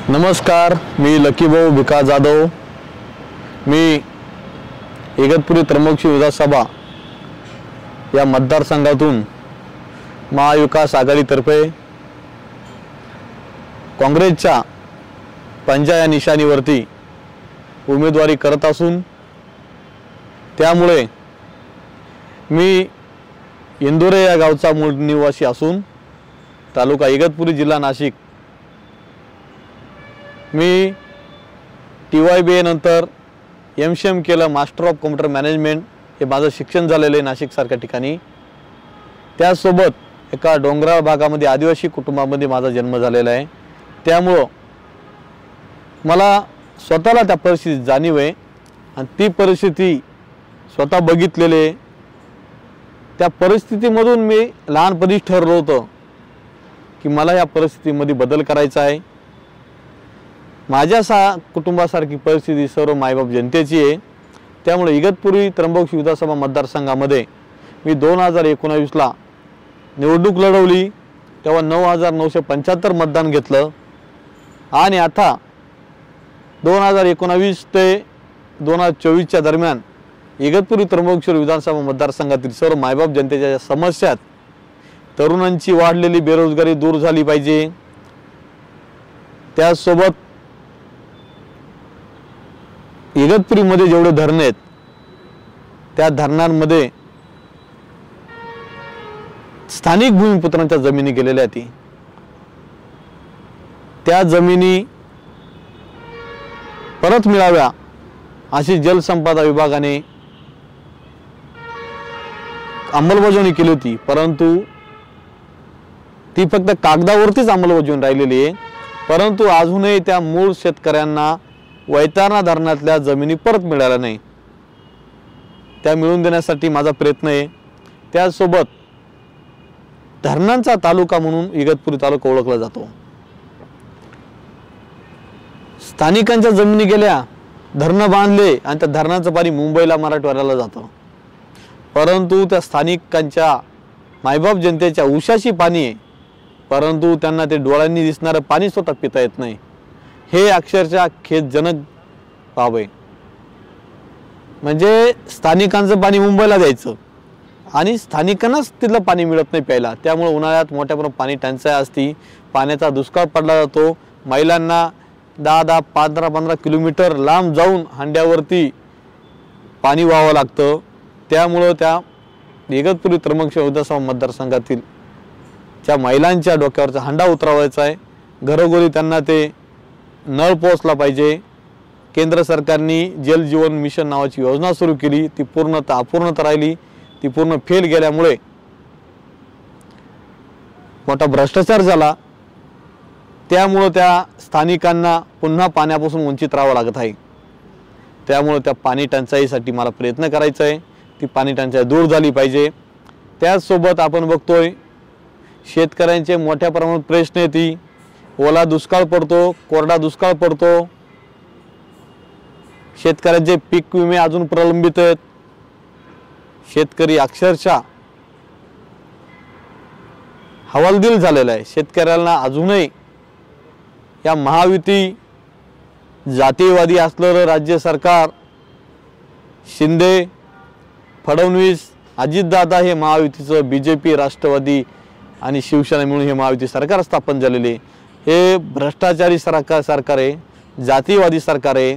नमस्कार, मी लकी भाऊ भिका जाधव। मी इगतपुरी त्र्यंबकेश्वर विधानसभा या मतदारसंघातून महाविकास आघाडीतर्फे काँग्रेसच्या पंजा या निशाणीवरती उमेदवारी करत असून त्यामुळे मी इंदोरे या गावचा मूळ निवासी असून तालुका इगतपुरी जिल्हा नाशिक। मी TYBA नंतर MCM केलं, मास्टर ऑफ कॉम्प्युटर मॅनेजमेंट हे माझं शिक्षण झालेलं आहे नाशिक सारख्या ठिकाणी। त्यासोबत एका डोंगराळ भागामध्ये आदिवासी कुटुंबामध्ये माझा जन्म झालेला आहे। त्यामुळे मला स्वतःला त्या परिस्थितीची जाणीव आहे आणि ती परिस्थिती स्वतः बघितलेली आहे। त्या परिस्थितीमधून मी लहानपणीच ठरवलं होतं की मला या परिस्थितीमध्ये बदल करायचा आहे। माझ्या कुटुंबासारखी परिस्थिती सर्व मायबाप जनतेची आहे। त्यामुळे इगतपुरी त्र्यंबकेश्वर विधानसभा मतदारसंघामध्ये मी 2019 ला निवडणूक लढवली, तेव्हा 9,975 मतदान घेतलं आणि आता 2019 ते 2024 च्या दरम्यान इगतपुरी त्र्यंबकेश्वर विधानसभा मतदारसंघातील सर्व मायबाप जनतेच्या समस्या, तरुणांची वाढलेली बेरोजगारी दूर झाली पाहिजे, त्यासोबत इगतपुरीमध्ये जेवढे धरणे आहेत त्या धरणांमध्ये स्थानिक भूमिपुत्रांच्या जमिनी गेलेल्या आहेत, त्या जमिनी परत मिळाव्या अशी जलसंपदा विभागाने अंमलबजावणी केली होती, परंतु ती फक्त कागदावरतीच अंमलबजावणी राहिलेली आहे। परंतु अजूनही त्या मूळ शेतकऱ्यांना वैतरणा धरणातल्या जमिनी परत मिळाल्या नाही, त्या मिळवून देण्यासाठी माझा प्रयत्न आहे। त्यासोबत धरणांचा तालुका म्हणून इगतपुरी तालुका ओळखला जातो। स्थानिकांच्या जमिनी गेल्या, धरणं बांधले आणि त्या धरणाचं पाणी मुंबईला मराठवाड्याला जातं, परंतु त्या स्थानिकांच्या मायबाप जनतेच्या उशाशी पाणी आहे, परंतु त्यांना ते डोळ्यांनी दिसणारं पाणी स्वतः पिता येत नाही। हे अक्षरशः खेदजनक बाब आहे। म्हणजे स्थानिकांचं पाणी मुंबईला द्यायचं आणि स्थानिकांनाच तिथलं पाणी मिळत नाही प्यायला, त्यामुळे उन्हाळ्यात मोठ्या प्रमाणात पाणी टंचाई असते, पाण्याचा दुष्काळ पडला जातो। महिलांना 10-10, 15-15 किलोमीटर लांब जाऊन हांड्यावरती पाणी व्हावं लागतं। त्यामुळे त्या इगतपुरी त्र्यंबकेश्वर विधानसभा मतदारसंघातील त्या महिलांच्या डोक्यावरचा हांडा उतरवायचा आहे। घरोघरी त्यांना ते नळ पोहोचला पाहिजे। केंद्र सरकारने जल जीवन मिशन नावाची योजना सुरू केली, ती पूर्णतः अपूर्णतः राहिली, ती पूर्ण फेल गेल्यामुळे मोठा भ्रष्टाचार झाला। त्यामुळे त्या स्थानिकांना पुन्हा पाण्यापासून वंचित राहावं लागत आहे। त्यामुळे त्या पाणी टंचाईसाठी मला प्रयत्न करायचा आहे, ती पाणी टंचाई दूर झाली पाहिजे। त्याचसोबत आपण बघतोय शेतकऱ्यांचे मोठ्या प्रमाणात प्रश्न येते, ओला दुष्काळ पडतो, कोरडा दुष्काळ पडतो, शेतकऱ्यांचे पीक विमे अजून प्रलंबित आहेत। शेतकरी अक्षरशः हवालदिल झालेला आहे। शेतकऱ्यांना अजूनही या महायुती जातीयवादी असलेलं राज्य सरकार, शिंदे, फडणवीस, अजितदादा हे महायुतीचं BJP, राष्ट्रवादी आणि शिवसेना मिळून हे महायुती सरकार स्थापन झालेले, हे भ्रष्टाचारी सरकार आहे, जातीयवादी सरकार आहे,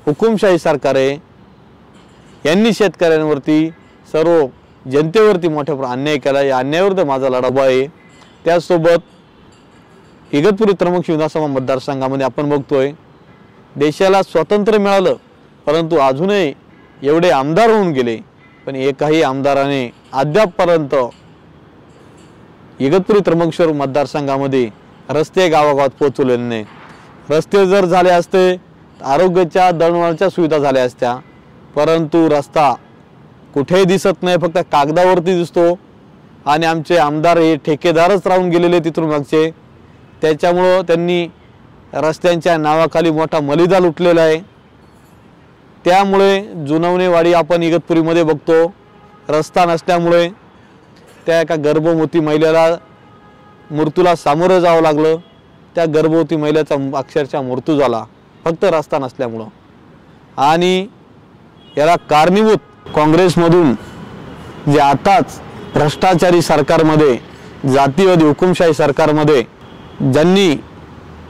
हुकुमशाही सरकार आहे। यांनी शेतकऱ्यांवरती सर्व जनतेवरती मोठ्या प्रमाणात अन्याय केला, या अन्यायाविरुद्ध माझा लढा आहे। त्यासोबत इगतपुरी त्र्यंबकेश्वर विधानसभा मतदारसंघामध्ये आपण बघतोय देशाला स्वातंत्र्य मिळालं, परंतु अजूनही एवढे आमदार होऊन गेले, पण एकाही आमदाराने अद्यापपर्यंत इगतपुरी त्र्यंबकेश्वर मतदारसंघामध्ये रस्ते गावागावात पोहोचवलेले नाही। रस्ते जर झाले असते, आरोग्याच्या दळणवळणाच्या सुविधा झाल्या असत्या, परंतु रस्ता कुठेही दिसत नाही, फक्त कागदावरती दिसतो आणि आमचे आमदार हे ठेकेदारच राहून गेलेले तिथून मागचे। त्याच्यामुळे त्यांनी रस्त्यांच्या नावाखाली मोठा मलिदा लुटलेला आहे। त्यामुळे जुनवणेवाडी आपण इगतपुरीमध्ये बघतो, रस्ता नसल्यामुळे त्या एका गर्भवती महिलेला मृत्यूला सामोरं जावं लागलं। त्या गर्भवती महिलेचा अक्षरशः मृत्यू झाला फक्त रस्ता नसल्यामुळं। आणि याला कारणीभूत काँग्रेसमधून जे आताच भ्रष्टाचारी सरकारमध्ये, जातीवादी हुकुमशाही सरकारमध्ये ज्यांनी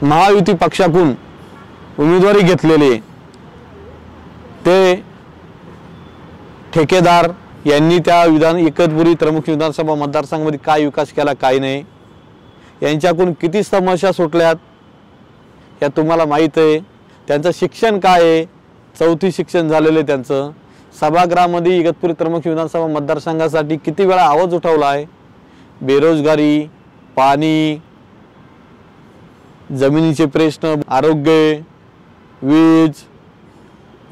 महायुती पक्षाकडून उमेदवारी घेतलेली ते ठेकेदार यांनी त्या इगतपुरी त्र्यंबकेश्वर विधानसभा मतदारसंघामध्ये काय विकास केला, काय नाही, यांच्याकडून किती समस्या सुटल्यात या तुम्हाला माहीत आहे। त्यांचं शिक्षण काय आहे, 4थी शिक्षण झालेले त्यांचं। सभागृहामध्ये इगतपुरी त्र्यंबकेश्वर विधानसभा मतदारसंघासाठी किती वेळा आवाज उठवला आहे। बेरोजगारी, पाणी, जमिनीचे प्रश्न, आरोग्य, वीज,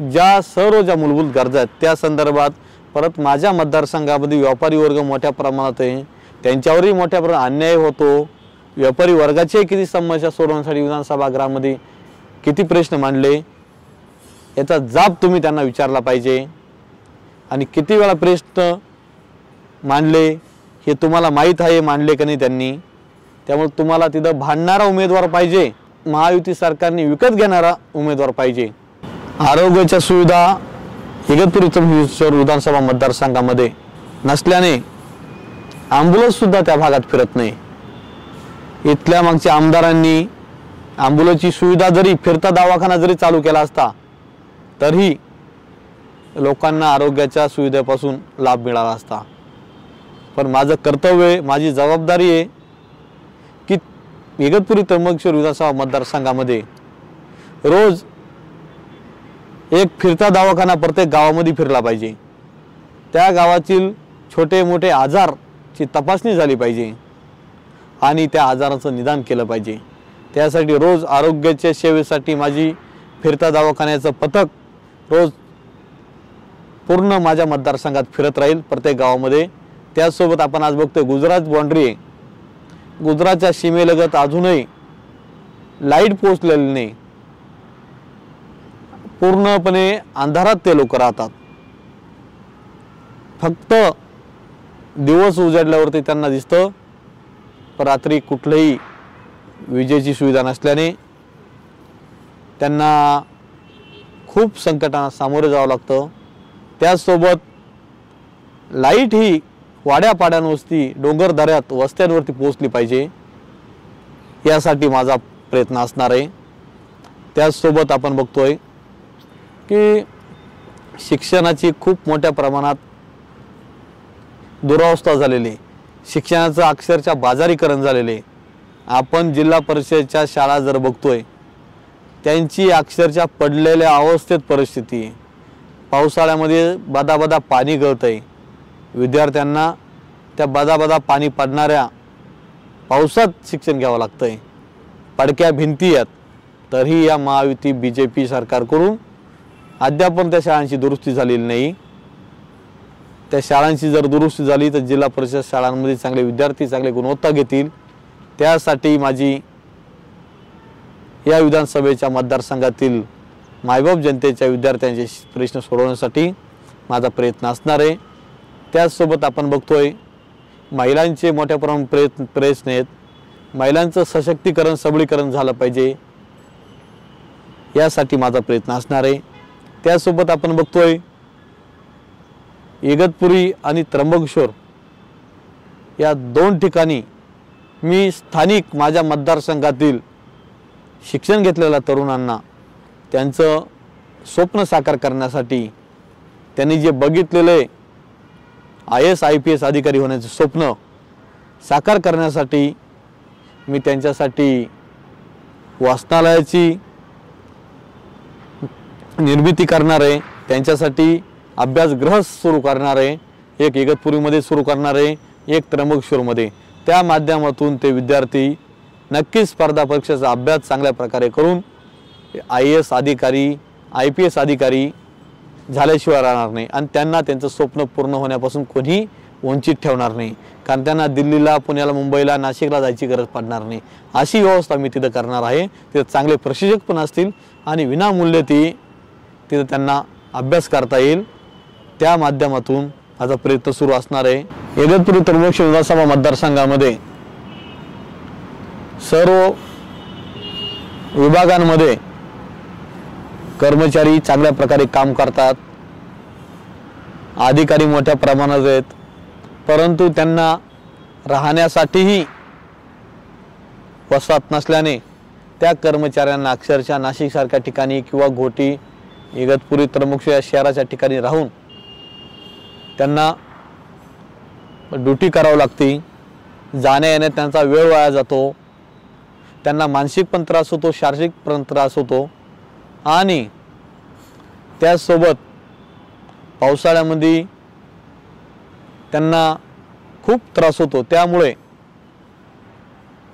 ज्या मूलभूत गरजा आहेत त्या संदर्भात परत माझ्या मतदारसंघामध्ये व्यापारी वर्ग मोठ्या प्रमाणात आहे, त्यांच्यावरही मोठ्या प्रमाणात अन्याय होतो। व्यापारी वर्गाचे किती समस्या सोडवण्यासाठी विधानसभागृहामध्ये किती प्रश्न मांडले याचा जाब तुम्ही त्यांना विचारला पाहिजे। आणि किती वेळा प्रश्न मांडले हे तुम्हाला माहीत आहे, मांडले का नाही त्यांनी। त्यामुळे तुम्हाला तिथं भांडणारा उमेदवार पाहिजे, महायुती सरकारने विकत घेणारा उमेदवार पाहिजे। आरोग्याच्या सुविधा इगतपुरी त्र्यंबकेश्वर विधानसभा मतदारसंघामध्ये नसल्याने ॲम्ब्युलन्स सुद्धा त्या भागात फिरत नाही। इथल्या मागच्या आमदारांनी ॲम्ब्युलन्सची सुविधा जरी, फिरता दवाखाना जरी चालू केला असता तरीही लोकांना आरोग्याच्या सुविधेपासून लाभ मिळाला असता। पण माझं कर्तव्य आहे, माझी जबाबदारी आहे की इगतपुरी त्र्यंबकेश्वर विधानसभा मतदारसंघामध्ये रोज एक फिरता दवाखाना प्रत्येक गावामध्ये फिरला पाहिजे। त्या गावातील छोटे मोठे आजारची तपासणी झाली पाहिजे आणि त्या आजाराचं निदान केलं पाहिजे। त्यासाठी रोज आरोग्याच्या सेवेसाठी माझी फिरता दवाखान्याचं पथक रोज पूर्ण माझ्या मतदारसंघात फिरत राहील प्रत्येक गावामध्ये। त्यासोबत आपण आज बघतोय गुजरात बाउंड्री आहे, गुजरातच्या सीमेलगत अजूनही लाईट पोहोचलेली नाही, पूर्णपणे अंधारात ते लोक राहतात। फक्त दिवस उजाडल्यावरती त्यांना दिसतं, पण रात्री कुठलीही विजेची सुविधा नसल्याने त्यांना खूप संकटांना सामोरे जावं लागतं। त्यासोबत लाईट ही वाड्यापाड्यांवरती, डोंगर दऱ्यात, वस्त्यांवरती पोहोचली पाहिजे, यासाठी माझा प्रयत्न असणार आहे। त्यासोबत आपण बघतोय की शिक्षणाची खूप मोठ्या प्रमाणात दुरावस्था झालेली, शिक्षणाचं अक्षरशः बाजारीकरण झालेले। आपण जिल्हा परिषदेच्या शाळा जर बघतोय त्यांची अक्षरशः पडलेल्या अवस्थेत परिस्थिती आहे। पावसाळ्यामध्ये बदाबदा पाणी गळतंय, विद्यार्थ्यांना त्या बदाबदा पाणी पडणाऱ्या पावसात शिक्षण घ्यावं लागतंय, पडक्या भिंती आहेत। तरीही या महायुती BJP सरकारकडून अद्याप पण त्या शाळांची दुरुस्ती झालेली नाही। त्या शाळांची जर दुरुस्ती झाली तर जिल्हा परिषद शाळांमध्ये चांगले विद्यार्थी, चांगले गुणवत्ता घेतील। त्यासाठी माझी या विधानसभेच्या मतदारसंघातील मायबाप जनतेच्या विद्यार्थ्यांचे प्रश्न सोडवण्यासाठी माझा प्रयत्न असणार आहे। त्याचसोबत आपण बघतोय महिलांचे मोठ्या प्रमाणात प्रयत्न आहेत, महिलांचं सशक्तीकरण, सबलीकरण झालं पाहिजे, यासाठी माझा प्रयत्न असणार आहे। त्यासोबत आपण बघतोय इगतपुरी आणि त्र्यंबकेश्वर या दोन ठिकाणी मी स्थानिक माझ्या मतदारसंघातील शिक्षण घेतलेल्या तरुणांना त्यांचं स्वप्न साकार करण्यासाठी, त्यांनी जे बघितलेले IAS IPS अधिकारी होण्याचे स्वप्न साकार करण्यासाठी मी त्यांच्यासाठी वाचनालयाची निर्मिती करणार आहे, त्यांच्यासाठी अभ्यासगृह सुरू करणार आहे, एक इगतपुरीमध्ये सुरू करणार आहे, एक त्र्यंबकेश्वरमध्ये। त्या माध्यमातून ते विद्यार्थी नक्कीच स्पर्धा परीक्षेचा अभ्यास चांगल्या प्रकारे करून IAS अधिकारी, IPS अधिकारी झाल्याशिवाय राहणार नाही आणि त्यांना त्यांचं स्वप्न पूर्ण होण्यापासून कोणी वंचित ठेवणार नाही। कारण त्यांना दिल्लीला, पुण्याला, मुंबईला, नाशिकला जायची गरज पडणार नाही, अशी व्यवस्था मी तिथं करणार आहे। तिथं चांगले प्रशिक्षक पण असतील आणि विनामूल्य तिथं त्यांना अभ्यास करता येईल। त्या माध्यमातून माझा प्रयत्न सुरू असणार आहे। इगतपुरी त्र्यंबकेश्वर विधानसभा मतदारसंघामध्ये सर्व विभागांमध्ये कर्मचारी चांगल्या प्रकारे काम करतात, अधिकारी मोठ्या प्रमाणात आहेत, परंतु त्यांना राहण्यासाठीही वसाहत नसल्याने त्या कर्मचाऱ्यांना अक्षरशः नाशिकसारख्या ठिकाणी किंवा घोटी, इगतपुरी, त्र्यंबकेश्वर या शहराच्या ठिकाणी राहून त्यांना ड्युटी करावी लागते। जाण्या येण्यात त्यांचा वेळ वाया जातो, त्यांना मानसिक पण त्रास होतो, शारीरिक पण त्रास होतो आणि त्यासोबत पावसाळ्यामध्ये त्यांना खूप त्रास होतो। त्यामुळे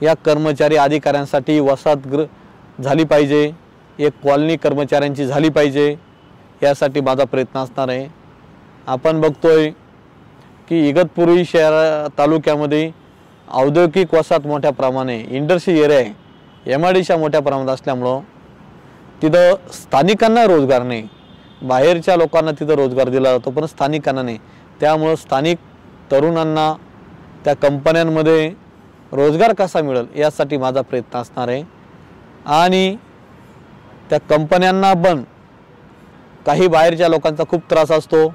या कर्मचारी अधिकाऱ्यांसाठी वसाहतगृह झाली पाहिजे, एक कॉलनी कर्मचाऱ्यांची झाली पाहिजे, यासाठी माझा प्रयत्न असणार आहे। आपण बघतोय की इगतपुरी शहर तालुक्यामध्ये औद्योगिक वसाहत मोठ्या प्रमाणे, इंडस्ट्री एरिया आहे, MIDC मोठ्या प्रमाणात असल्यामुळं तिथं स्थानिकांना रोजगार नाही, बाहेरच्या लोकांना तिथं रोजगार दिला जातो पण स्थानिकांना नाही। त्यामुळं स्थानिक तरुणांना त्या कंपन्यांमध्ये रोजगार कसा मिळेल यासाठी माझा प्रयत्न असणार आहे। आणि त्या कंपन्यांना पण काही बाहेरच्या लोकांचा खूप त्रास असतो,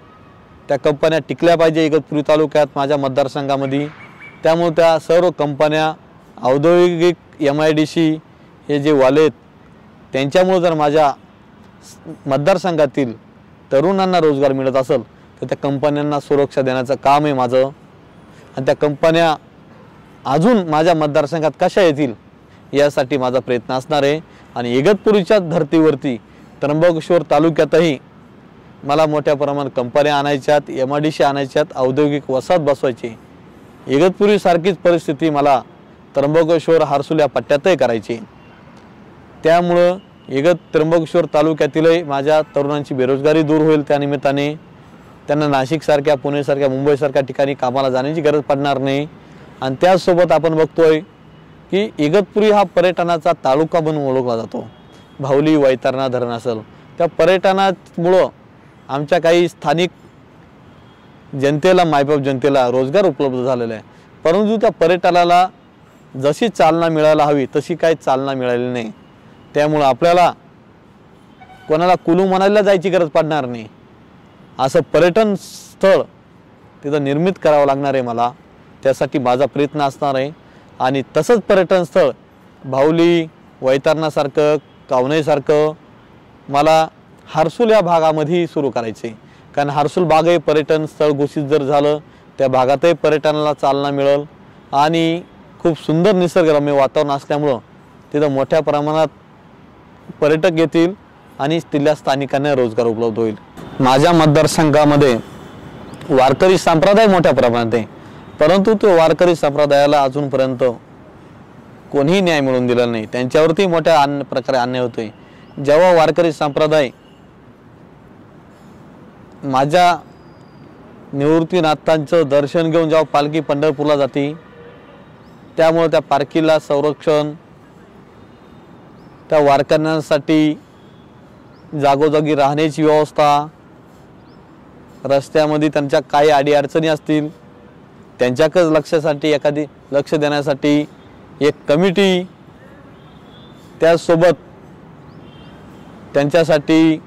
त्या कंपन्या टिकल्या पाहिजे इगतपुरी तालुक्यात, माझ्या मतदारसंघामध्ये। त्यामुळे त्या सर्व कंपन्या, औद्योगिक MIDC हे जे वाले आहेत त्यांच्यामुळे जर माझ्या मतदारसंघातील तरुणांना रोजगार मिळत असेल तर त्या कंपन्यांना सुरक्षा देण्याचं काम आहे माझं। आणि त्या कंपन्या अजून माझ्या मतदारसंघात कशा येतील यासाठी माझा प्रयत्न असणार आहे। आणि इगतपुरीच्या धर्तीवरती त्र्यंबकेश्वर तालुक्यातही मला मोठ्या प्रमाणात कंपन्या आणायच्यात, MIDC आणायच्यात, औद्योगिक वसाहत बसवायची। इगतपुरी सारखीच परिस्थिती मला त्र्यंबकेश्वर, हर्सुल या पट्ट्यातही करायची। त्यामुळं त्र्यंबकेश्वर तालुक्यातीलही माझ्या तरुणांची बेरोजगारी दूर होईल, त्या निमित्ताने त्यांना नाशिकसारख्या, पुणेसारख्या, मुंबईसारख्या ठिकाणी कामाला जाण्याची गरज पडणार नाही। आणि त्यासोबत आपण बघतोय की इगतपुरी हा पर्यटनाचा तालुका म्हणून ओळखला जातो। भावली, वैतरणा धरण असेल, त्या पर्यटनामुळं आमच्या काही स्थानिक जनतेला, मायबाप जनतेला रोजगार उपलब्ध झालेला आहे, परंतु त्या पर्यटनाला जशी चालना मिळायला हवी तशी काही चालना मिळालेली नाही। त्यामुळे आपल्याला कोणाला कुलू मनालीला जायची गरज पडणार नाही, असं पर्यटन स्थळ तिथं निर्मित करावं लागणार आहे मला, त्यासाठी माझा प्रयत्न असणार आहे। आणि तसंच पर्यटन स्थळ भावली, वैतरणासारखं, कावणेसारखं मला हर्सुल या भागामध्ये सुरू करायचे, कारण हर्सुल भाग हे पर्यटन स्थळ घोषित जर झालं त्या भागातही पर्यटनाला चालना मिळेल आणि खूप सुंदर निसर्गरम्य वातावरण असल्यामुळं तिथं मोठ्या प्रमाणात पर्यटक येतील आणि तिथल्या स्थानिकांना रोजगार उपलब्ध होईल। माझ्या मतदारसंघामध्ये वारकरी संप्रदाय मोठ्या प्रमाणात आहे, परंतु तो वारकरी संप्रदायाला अजूनपर्यंत कोणीही न्याय मिळवून दिला नाही, त्यांच्यावरती मोठ्या प्रकारे अन्याय होतोय। जेव्हा वारकरी संप्रदाय माझ्या निवृत्तीनाथांचं दर्शन घेऊन जेव्हा पालखी पंढरपूरला जाते, त्यामुळे त्या पालखीला संरक्षण, त्या वारकऱ्यांसाठी जागोजागी राहण्याची व्यवस्था, रस्त्यामध्ये त्यांच्या काही अडीअडचणी असतील त्यांच्याकडे लक्ष देण्यासाठी एक कमिटी, त्यासोबत त्यांच्यासाठी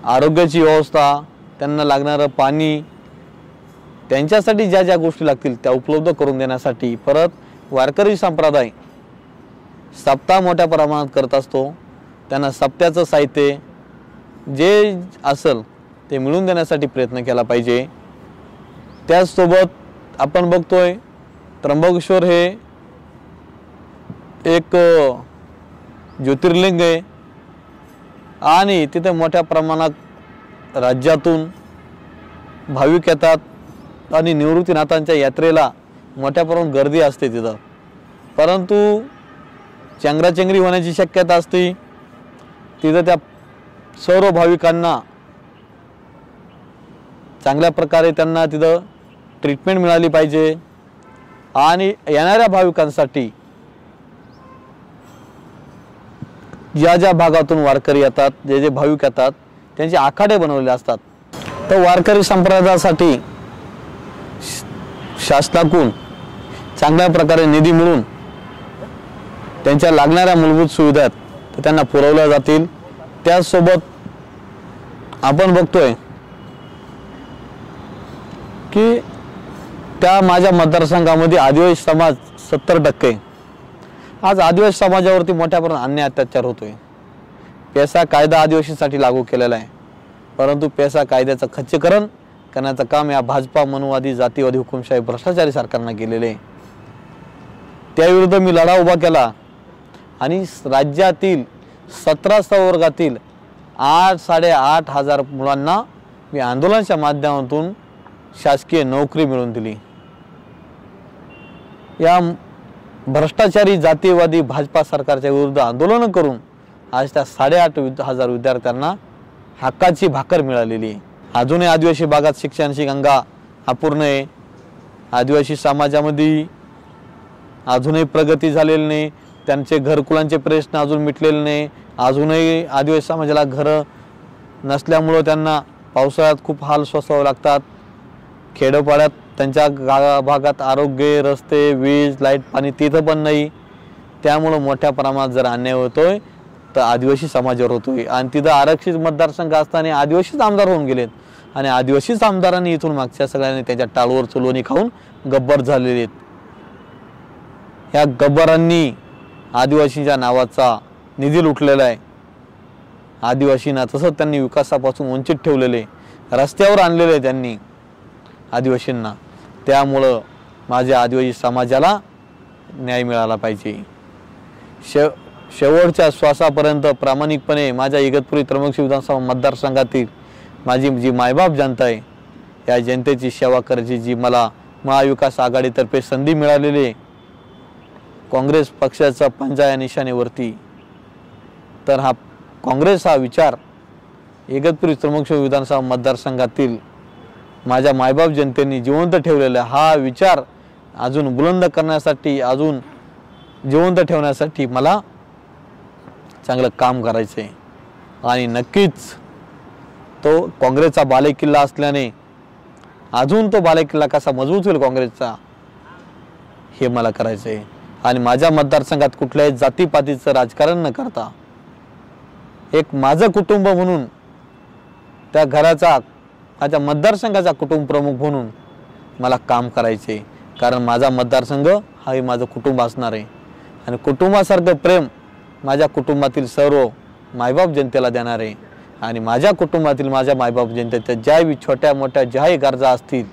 आरोग्याची व्यवस्था, त्यांना लागणारं पाणी, त्यांच्यासाठी ज्या ज्या गोष्टी लागतील त्या उपलब्ध करून देण्यासाठी। परत वारकरी संप्रदाय सप्ताह मोठ्या प्रमाणात करत असतो, त्यांना सप्त्याचं साहित्य जे असेल ते मिळवून देण्यासाठी प्रयत्न केला पाहिजे। त्यासोबत आपण बघतोय त्र्यंबकेश्वर हे एक ज्योतिर्लिंग आहे आणि तिथे मोठ्या प्रमाणात राज्यातून भाविक येतात आणि निवृत्तीनाथांच्या यात्रेला मोठ्या प्रमाणात गर्दी असते तिथं, परंतु चंगराचंगरी होण्याची शक्यता असते। तिथं त्या सर्व भाविकांना चांगल्या प्रकारे त्यांना तिथं ट्रीटमेंट मिळाली पाहिजे आणि येणाऱ्या भाविकांसाठी ज्या ज्या भागातून वारकरी येतात, जे जे भाविक येतात त्यांचे आखाडे बनवलेले असतात, तर वारकरी संप्रदायासाठी शासनाकडून चांगल्या प्रकारे निधी मिळून त्यांच्या लागणाऱ्या मूलभूत सुविधा तर त्यांना पुरवल्या जातील। त्याचसोबत आपण बघतोय की त्या माझ्या मतदारसंघामध्ये आदिवासी समाज 70%। आज आदिवासी समाजावरती मोठ्या प्रमाणात अन्याय अत्याचार होतोय। पेसा कायदा आदिवासींसाठी लागू केलेला आहे, परंतु पेसा कायद्याचं खच्चीकरण करण्याचं काम या भाजपा मनुवादी जातीवादी हुकुमशाही भ्रष्टाचारी सरकारने केलेले आहे। त्याविरुद्ध मी लढा उभा केला आणि राज्यातील 17 वर्गातील 8,500 मुलांना मी आंदोलनाच्या माध्यमातून शासकीय नोकरी मिळवून दिली। या भ्रष्टाचारी जातीवादी भाजपा सरकारच्या विरुद्ध आंदोलन करून आज त्या 8,500 विद्यार्थ्यांना हक्काची भाकर मिळालेली आहे। अजूनही आदिवासी भागात शिक्षणाची गंगा अपूर्ण आहे। आदिवासी समाजामध्ये अजूनही प्रगती झालेली नाही, त्यांचे घरकुलांचे प्रश्न अजून मिटलेले नाही। अजूनही आदिवासी समाजाला घरं नसल्यामुळे त्यांना पावसाळ्यात खूप हाल सोसावे लागतात। खेडोपाड्यात त्यांच्या भागात आरोग्य, रस्ते, वीज, लाईट, पाणी तिथं पण नाही। त्यामुळे मोठ्या प्रमाणात जर अन्याय होतोय तर आदिवासी समाजावर होतोय आणि तिथं आरक्षित मतदारसंघ असताना आदिवासीच आमदार होऊन गेलेत आणि आदिवासीच आमदारांनी इथून मागच्या सगळ्यांनी त्याच्या टाळवर चुलोनी खाऊन गब्बर झालेले आहेत। या गब्बरांनी आदिवासींच्या नावाचा निधी लुटलेला आहे। आदिवासींना तसंच त्यांनी विकासापासून वंचित ठेवलेले, रस्त्यावर आणलेले त्यांनी आदिवासींना। त्यामुळं माझ्या आदिवासी समाजाला न्याय मिळाला पाहिजे। शेवटच्या श्वासापर्यंत प्रामाणिकपणे माझ्या इगतपुरी त्र्यंबकेश्वर विधानसभा मतदारसंघातील माझी जी मायबाप जनता आहे, या जनतेची सेवा करायची जी मला महाविकास आघाडीतर्फे संधी मिळालेली आहे, काँग्रेस पक्षाचा पंजा या निशाणीवरती, तर हा काँग्रेस हा विचार इगतपुरी त्र्यंबकेश्वर विधानसभा मतदारसंघातील माझ्या मायबाप जनतेने जिवंत ठेवलेला हा विचार अजून बुलंद करण्यासाठी, अजून जिवंत ठेवण्यासाठी मला चांगलं काम करायचं आहे। आणि नक्कीच तो काँग्रेसचा बालेकिल्ला असल्याने अजून तो बालेकिल्ला कसा मजबूत होईल काँग्रेसचा, हे मला करायचं आहे। आणि माझ्या मतदारसंघात कुठल्याही जातीपातीचं राजकारण न करता एक माझं कुटुंब म्हणून, त्या घराचा, माझ्या मतदारसंघाचा कुटुंब प्रमुख म्हणून मला काम करायचे। कारण माझा मतदारसंघ हाही माझं कुटुंब असणार आहे आणि कुटुंबासारखं प्रेम माझ्या कुटुंबातील सर्व मायबाप जनतेला देणार आहे। आणि माझ्या कुटुंबातील माझ्या मायबाप जनतेच्या ज्या छोट्या मोठ्या ज्याही गरजा असतील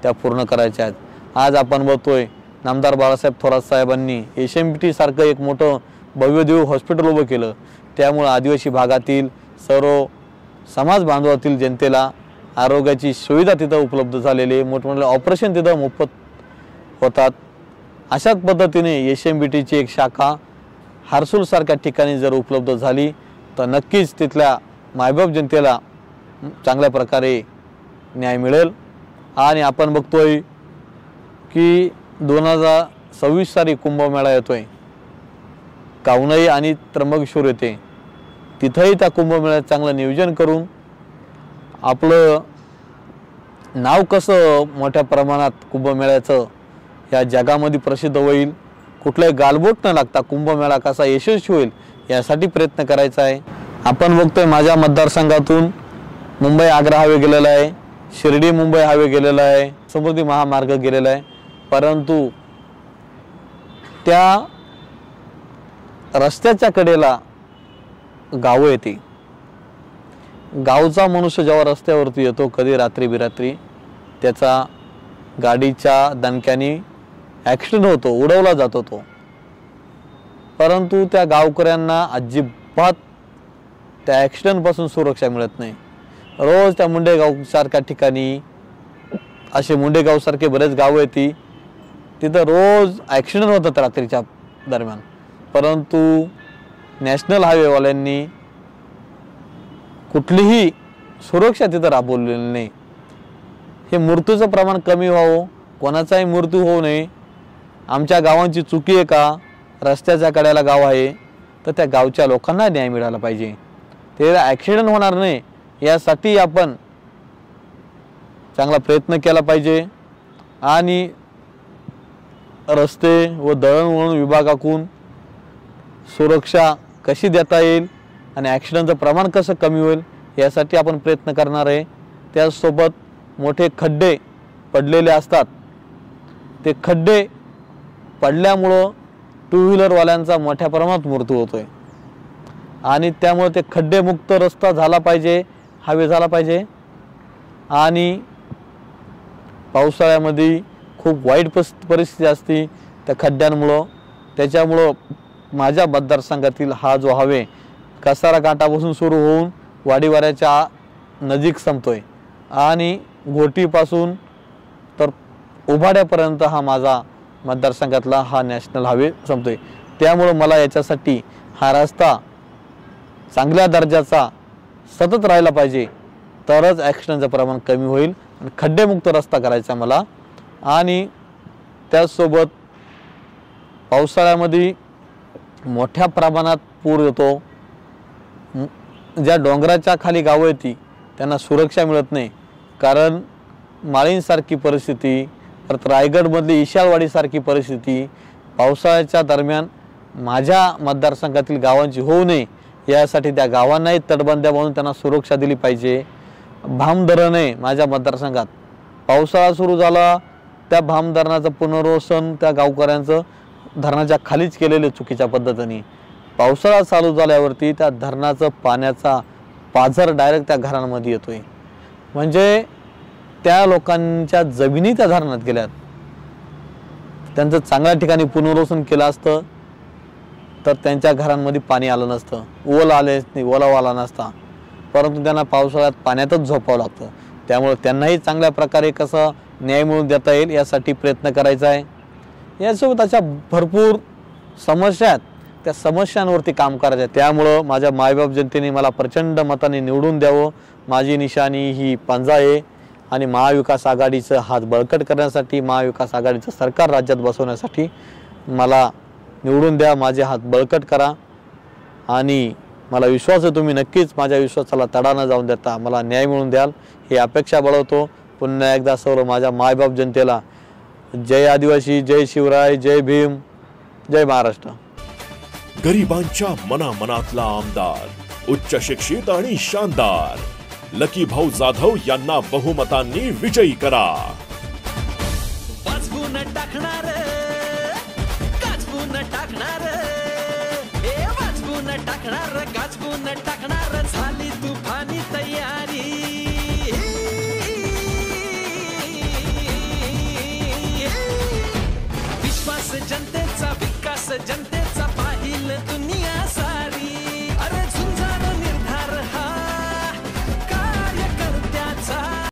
त्या पूर्ण करायच्या आहेत। आज आपण बघतोय नामदार बाळासाहेब थोरात साहेबांनी HMT सारखं एक मोठं भव्यदेव हॉस्पिटल उभं केलं। त्यामुळे आदिवासी भागातील सर्व समाज बांधवातील जनतेला आरोग्याची सुविधा तिथं उपलब्ध झालेली आहे। मोठमोठे ऑपरेशन तिथं मोफत होतात। अशाच पद्धतीने HMBTची एक शाखा हर्सूल सारख्या ठिकाणी जर उपलब्ध झाली तर नक्कीच तिथल्या मायबाप जनतेला चांगल्या प्रकारे न्याय मिळेल। आणि आपण बघतोय की 2026 साली कुंभमेळा येतोय कावनई आणि त्र्यंबकेश्वर येथे, तिथंही त्या कुंभमेळ्यात चांगलं नियोजन करून आपलं नाव कसं मोठ्या प्रमाणात कुंभमेळ्याचं या जगामध्ये प्रसिद्ध होईल, कुठलाही गालबोट न लागता कुंभमेळा कसा यशस्वी होईल यासाठी प्रयत्न करायचा आहे। आपण बघतोय माझ्या मतदारसंघातून मुंबई आग्रा हायवे गेलेला आहे, शिर्डी मुंबई हायवे गेलेला आहे, समृद्धी महामार्ग गेलेला आहे, परंतु त्या रस्त्याच्या कडेला गावं येते। गावचा मनुष्य जेव्हा रस्त्यावरती येतो कधी रात्री बिरात्री, त्याचा गाडीच्या दणक्याने ॲक्सिडेंट होतो, उडवला जातो तो। परंतु त्या गावकऱ्यांना अजिबात त्या ॲक्सिडेंटपासून सुरक्षा मिळत नाही। रोज त्या मुंडेगाव सारख्या ठिकाणी, असे मुंडेगाव सारखे बरेच गाव येते, तिथं रोज ॲक्सिडेंट होतात रात्रीच्या दरम्यान। परंतु नॅशनल हायवेवाल्यांनी कुठलीही सुरक्षा तिथं राबवलेली नाही। हे मृत्यूचं प्रमाण कमी व्हावं, कोणाचाही मृत्यू होऊ नये, आमच्या गावांची चुकी आहे का, रस्त्याच्या कड्याला गाव आहे तर त्या गावच्या लोकांना न्याय मिळाला पाहिजे, ते ॲक्सिडेंट होणार नाही यासाठी आपण चांगला प्रयत्न केला पाहिजे। आणि रस्ते व दळणवळण विभागाकडून सुरक्षा कशी देता येईल आणि ॲक्सिडेंटचं प्रमाण कसं कमी होईल यासाठी आपण प्रयत्न करणार आहे। त्याचसोबत मोठे खड्डे पडलेले असतात, ते खड्डे पडल्यामुळं टू व्हीलरवाल्यांचा मोठ्या प्रमाणात मृत्यू होतोय आणि त्यामुळे ते खड्डेमुक्त रस्ता झाला पाहिजे, हायवे झाला पाहिजे। आणि पावसाळ्यामध्ये खूप वाईट परिस्थिती असते त्या खड्ड्यांमुळं। त्याच्यामुळं माझ्या मतदारसंघातील हा जो हायवे कसारा घाटापासून सुरू होऊन वाडीवाऱ्याच्या नजीक संपतोय आणि घोटीपासून तर उभाड्यापर्यंत हा माझा मतदारसंघातला हा नॅशनल हायवे संपतोय। त्यामुळे मला याच्यासाठी हा रस्ता चांगल्या दर्जाचा सतत राहिला पाहिजे, तरच ॲक्सिडेंटचं प्रमाण कमी होईल आणि खड्डेमुक्त रस्ता करायचा मला। आणि त्याचसोबत पावसाळ्यामध्ये मोठ्या प्रमाणात पूर येतो, ज्या डोंगराच्या खाली गावं येते त्यांना सुरक्षा मिळत नाही, कारण माळींसारखी परिस्थिती, परत रायगडमधली इशाळवाडीसारखी परिस्थिती पावसाळ्याच्या दरम्यान माझ्या मतदारसंघातील गावांची होऊ नये यासाठी त्या गावांनाही तटबंद्या बांधून त्यांना सुरक्षा दिली पाहिजे। भाम धरण आहे माझ्या मतदारसंघात, पावसाळा सुरू झाला त्या भाम धरणाचं पुनर्वसन त्या गावकऱ्यांचं धरणाच्या खालीच केलेले चुकीच्या पद्धतीने। पावसाळा चालू झाल्यावरती त्या धरणाचं पाण्याचा पाझर डायरेक्ट त्या घरांमध्ये येतोय, म्हणजे त्या लोकांच्या जमिनी त्या धरणात गेल्यात। त्यांचं चांगल्या ठिकाणी पुनर्वसन केलं असतं तर त्यांच्या घरांमध्ये पाणी आलं नसतं, ओला आला नसता, परंतु त्यांना पावसाळ्यात पाण्यातच झोपावं लागतं। त्यामुळे त्यांनाही चांगल्या प्रकारे कसं न्याय मिळवून देता येईल यासाठी प्रयत्न करायचा आहे। यासोबत अशा भरपूर समस्या आहेत, त्या समस्यांवरती काम करायचं आहे। त्यामुळं माझ्या मायबाप जनतेने मला प्रचंड मताने निवडून द्यावं। माझी निशाणी ही पंजा आहे आणि महाविकास आघाडीचं हात बळकट करण्यासाठी, महाविकास आघाडीचं सरकार राज्यात बसवण्यासाठी मला निवडून द्या, माझे हात बळकट करा आणि मला विश्वास आहे तुम्ही नक्कीच माझ्या विश्वासाला तडा न जाऊन देता मला न्याय मिळवून द्याल ही अपेक्षा बाळगतो। पुन्हा एकदा सर्व माझ्या मायबाप जनतेला जय आदिवासी, जय शिवराय, जय भीम, जय महाराष्ट्र। गरिबांच्या मनामनातला आमदार, उच्च शिक्षित आणि शानदार लकी भाऊ जाधव यांना बहुमतांनी विजयी करा। वाजवून टाकणार, गाजवून टाकणार, वाजवून टाकणार, गाजवून टाकणार, झाली तुफानी तयारी। विश्वास जनतेचा, विकास जनते